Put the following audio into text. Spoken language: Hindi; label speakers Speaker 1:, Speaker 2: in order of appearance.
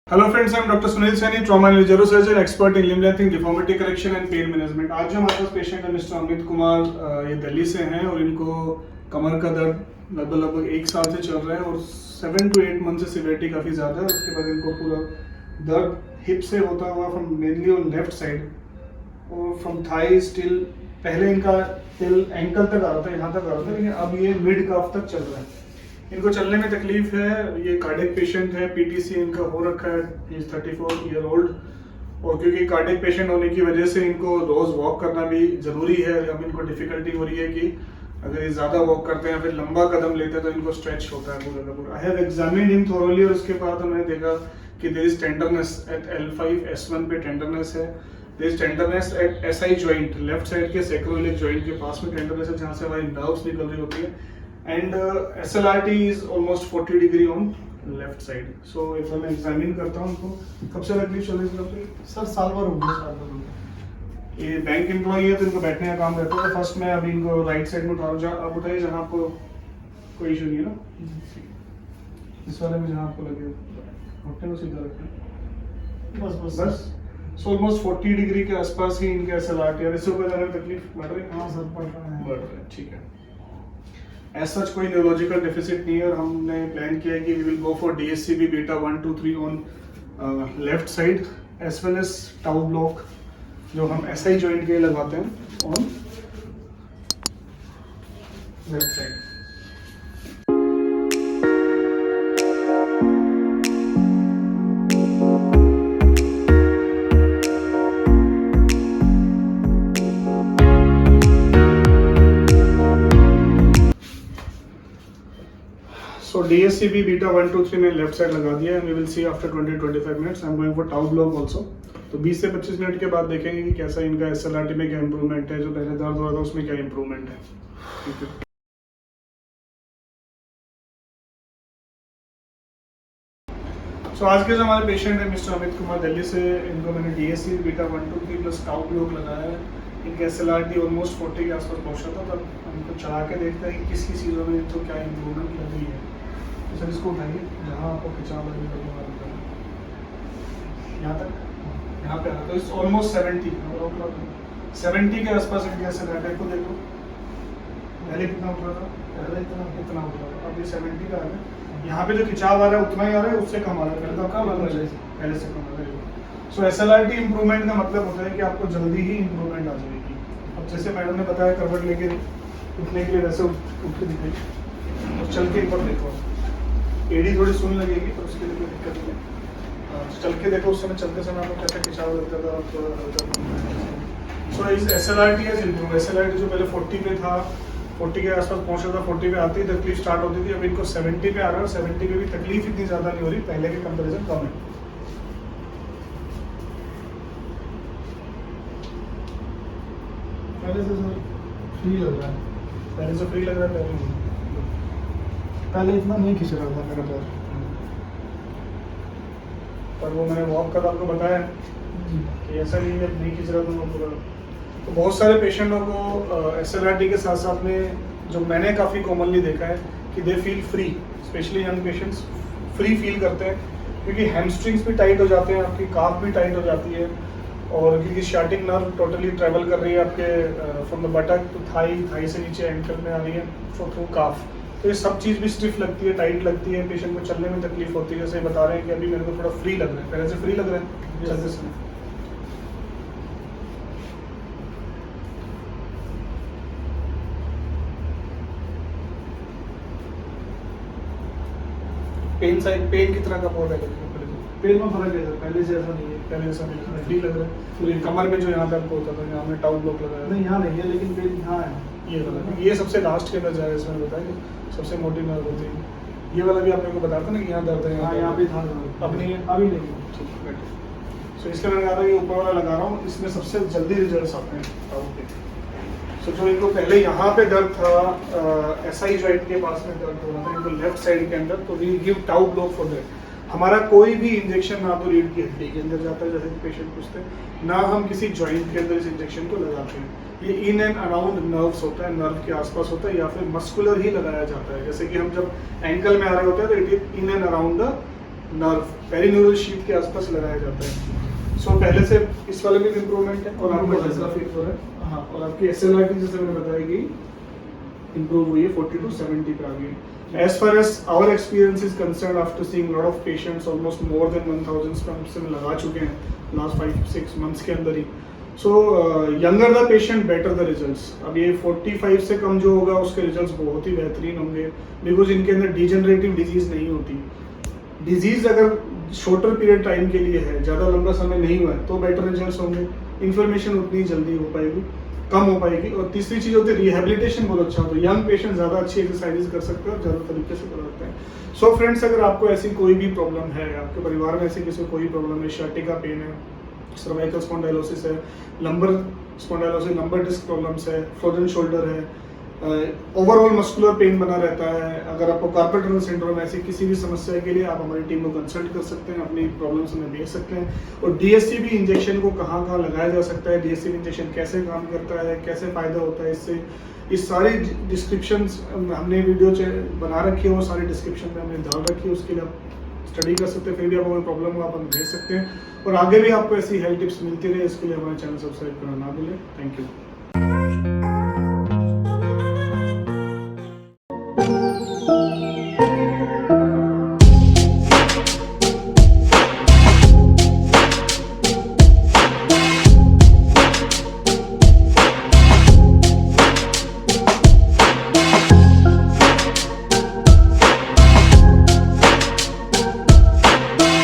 Speaker 1: Hello friends, I am doctor Sunil Saini, trauma and neurosurgeon, expert in limb lengthening, deformity correction and pain management. आज जो हमारे पास पेशेंट है मिस्टर अमित कुमार, ये दिल्ली से हैं और इनको कमर का दर्द लगभग 1 साल से चल रहा है और 7 to 8 मंथ से सिवियरिटी काफ़ी ज़्यादा है। उसके बाद इनको पूरा दर्द हिप से होता हुआ from mainly on left side और फ्रॉम थाइस टिल, पहले इनका टिल एंकल तक आ रहा था, यहाँ तक आ रहा था, लेकिन अब ये मिड काफ तक चल रहा है। इनको चलने में तकलीफ है। ये कार्डियक पेशेंट है, पीटीसी इनका हो रखा है, ही इज 34 ईयर ओल्ड। और क्योंकि कार्डियक पेशेंट होने की वजह से इनको रोज वॉक करना भी जरूरी है। अब इनको डिफिकल्टी हो रही है कि अगर ये ज्यादा वॉक करते हैं फिर लंबा कदम लेते हैं तो इनको स्ट्रेच होता है पूरा का पूरा। आई हैव एग्जामिन्ड हिम थोरली और उसके बाद हमने देखा कि there is tenderness eight L5 S1 पे टेंडरनेस है। There is tenderness at SI joint, left side के सैक्रोइलिक जॉइंट के पास में टेंडरनेस है, जहाँ से हमारी नर्व्स निकल रही होती है। And SLRT is almost 40 degree on left side. So एक बार मैं एग्जामिन करता हूँ उनको। कब से तकलीफ चल रही है
Speaker 2: सर? साल भर हो गया, साल भर हो गया।
Speaker 1: ये बैंक एम्प्लॉई है तो इनको बैठने का काम रहता है। तो फर्स्ट मैं अभी इनको राइट साइड में उठा रहा हूँ। आप बताइए जहाँ आपको कोई इशू नहीं है ना, इस वाले में जहाँ आपको लगे घुटने को सीधा रखें, बस। सो ऑलमोस्ट 40 डिग्री के आसपास ही इनके SLRT और इससे ऊपर जाने में तकलीफ बढ़ रही है।
Speaker 2: हाँ सर, बढ़ रहा है।
Speaker 1: ठीक है। एज सच कोई न्यूरोलॉजिकल डेफिसिट नहीं है और हमने प्लान किया है कि we will go for DSCB beta 1 2 3 on left side as well as tau block जो हम SI जॉइंट के लगाते हैं on left side. So DSCB beta 1 2 3 मैंने लेफ्ट साइड लगा दिया है। We will see after 20-25 minutes. I am going for tau block also. तो 20 से 25 मिनट के बाद देखेंगे कि कैसा इनका SLRT में क्या इंप्रूवमेंट है, जो पहले दर्द हो रहा था उसमें क्या इंप्रूवमेंट है। ठीक है। So, आज के जो हमारे पेशेंट है मिस्टर अमित कुमार दिल्ली से, इनको मैंने DSCB beta 1 2 3 plus tau block लगाया है। इनका SLRT ऑलमोस्ट 40 के आसपास पहुंचा था। तब हम इनको चढ़ा के देखते हैं कि किस किस चीज़ों में इनको क्या इंप्रूवमेंट लग रही है। तो सर इसको उठाइए, जहाँ आपको खिंचाव लगेगा यहाँ तक, यहाँ पे आना। तो इस ऑलमोस्ट 70 के आसपास इनके SLRT को देखो। पहले कितना उठ रहा था? पहले इतना उठ रहा था, अब ये 70 का आ रहा है। यहाँ पे जो खिंचाव आ रहा है उतना ही आ रहा है, उससे कम आ रहा है। पहले तो कम पहले से कम आ रहा है। सो SLRT इंप्रूवमेंट का मतलब होता है कि आपको जल्दी ही इंप्रूवमेंट आ जाएगी। अब जैसे मैडम ने बताया करवट लेके उठने के लिए, वैसे उठ के दिखाई और चल के एक बार देखो। एडी थोड़ी सुन लगेगी तो उसके लिए कोई दिक्कत नहीं है। चल के देखो, उस समय चलते समय आपको कैसा खिंचाव लगता था सो इस SLRT है इंप्रूव। SLRT जो पहले 40 पे था, 40 के आसपास पहुंचा था, 40 पे आती तकलीफ स्टार्ट होती थी। अब इनको 70 पे आ रहा है और 70 पे भी तकलीफ इतनी ज़्यादा नहीं हो रही, पहले के कंपैरिजन कम है।
Speaker 2: पहले से सर फ्री लग रहा है।
Speaker 1: पहले से फ्री लग रहा है,
Speaker 2: पहले इतना नहीं खींच रहा था मेरा पैर।
Speaker 1: पर वो मैंने वॉक का आपको बताया कि ऐसा नहीं खींच रहा था पूरा। तो बहुत सारे पेशेंटों को SLRT के साथ साथ में जो मैंने काफ़ी कॉमनली देखा है कि they feel free, specially young patients free feel करते हैं क्योंकि हैमस्ट्रिंग्स भी टाइट हो जाते हैं, आपकी काफ भी टाइट हो जाती है और क्योंकि स्टार्टिंग नर्व टोटली ट्रेवल कर रही है आपके from the buttock to thigh से नीचे एंकल में आ रही है थ्रू काफ। तो ये सब चीज़ भी स्टिफ लगती है, टाइट लगती है, पेशेंट को चलने में तकलीफ होती है। जैसे बता रहे हैं कि अभी मेरे को थोड़ा फ्री लग रहा है, पहले से फ्री लग रहा है चलते समय। पेन कितना कम हो रहा है?
Speaker 2: पेन में फर्क है सर, पहले से ऐसा नहीं है।
Speaker 1: पहले ऐसा नहीं, फ्री लग रहा है। फिर कमर में जो यहाँ पे आपको होता था, यहाँ में टाउ ब्लॉक लगाया
Speaker 2: नहीं, यहाँ नहीं है, लेकिन पेन यहाँ है।
Speaker 1: ये वाला, ये सबसे लास्ट के अंदर जाएगा। इसमें बताया कि सबसे मोटी नर्व होती है। ये वाला भी आपने को बताया था ना कि यहाँ दर्द है,
Speaker 2: यहाँ पे था।
Speaker 1: अब नहीं है,
Speaker 2: अभी नहीं।
Speaker 1: ठीक है। सो इसलिए मैं लगा रहा हूँ, ये ऊपर वाला लगा रहा हूँ, इसमें सबसे जल्दी रिजल्ट आते हैं टाउ के। सो जो इनको पहले यहाँ पे दर्द था, SI जॉइंट के पास में दर्द हो रहा था इनको लेफ्ट साइड के अंदर, तो we give tau block for that. हमारा कोई भी इंजेक्शन ना तो रीढ़ की हड्डी के अंदर जाता है जैसे कि पेशेंट पूछते हैं, ना हम किसी जॉइंट के अंदर इस इंजेक्शन को लगाते हैं। ये इन एंड अराउंड नर्व्स होता है, नर्व के आसपास होता है या फिर मस्कुलर ही लगाया जाता है। जैसे कि हम जब एंकल में आ रहे होते हैं तो it is in and around the nerve perineural sheath के आसपास लगाया जाता है। सो पहले से इस वाले में इम्प्रूवमेंट है और आपका जैसा फिट हो रहा है। हाँ, और आपकी SLRT जैसे मैंने बताया कि इम्प्रूव हुई है, 40 to 70 पे आ गई। As far as our experience is concerned, after seeing lot of patients, almost more than 1000 stumps में लगा चुके हैं last 5-6 months के अंदर ही। So younger the patient, better the results। अब ये 45 से कम जो होगा उसके results बहुत ही बेहतरीन होंगे, because इनके अंदर degenerative disease नहीं होती। डिजीज अगर शॉर्टर पीरियड टाइम के लिए है, ज़्यादा लंबा समय नहीं हुआ है, तो बेटर रिजल्ट्स होंगे, इन्फॉर्मेशन उतनी जल्दी हो पाएगी, कम हो पाएगी। और तीसरी चीज़ होती है रिहेबिलिटेशन बहुत अच्छा होता है। यंग पेशेंट ज़्यादा अच्छी एक्सरसाइजेज कर सकते हैं और ज़्यादा तरीके से कर सकते हैं। सो फ्रेंड्स, अगर आपको ऐसी कोई भी प्रॉब्लम है, आपके परिवार में ऐसी किसी कोई प्रॉब्लम है, शार्टिका पेन है, सर्वाइकल स्पॉन्डाइलोसिस है, lumbar spondylosis, lumbar disc problems है, फ्रोजन शोल्डर है, ओवरऑल मस्कुलर पेन बना रहता है, अगर आपको कार्पल टनल सिंड्रोम, ऐसी किसी भी समस्या के लिए आप हमारी टीम को कंसल्ट कर सकते हैं, अपनी प्रॉब्लम्स हमें भेज सकते हैं। और DSCB इंजेक्शन को कहाँ कहाँ लगाया जा सकता है, DSCB इंजेक्शन कैसे काम करता है, कैसे फ़ायदा होता है इससे, इस सारी डिस्क्रिप्शन हमने वीडियो बना रखी है, वो सारी डिस्क्रिप्शन में हमने डाल रखी है, उसके लिए आप स्टडी कर सकते हैं। फिर भी आपको कोई प्रॉब्लम हो आप हमें भेज सकते हैं, और आगे भी आपको ऐसी हेल्थ टिप्स मिलती रहे, इसके लिए हमारे चैनल सब्सक्राइब करना ना भूलें। Thank you.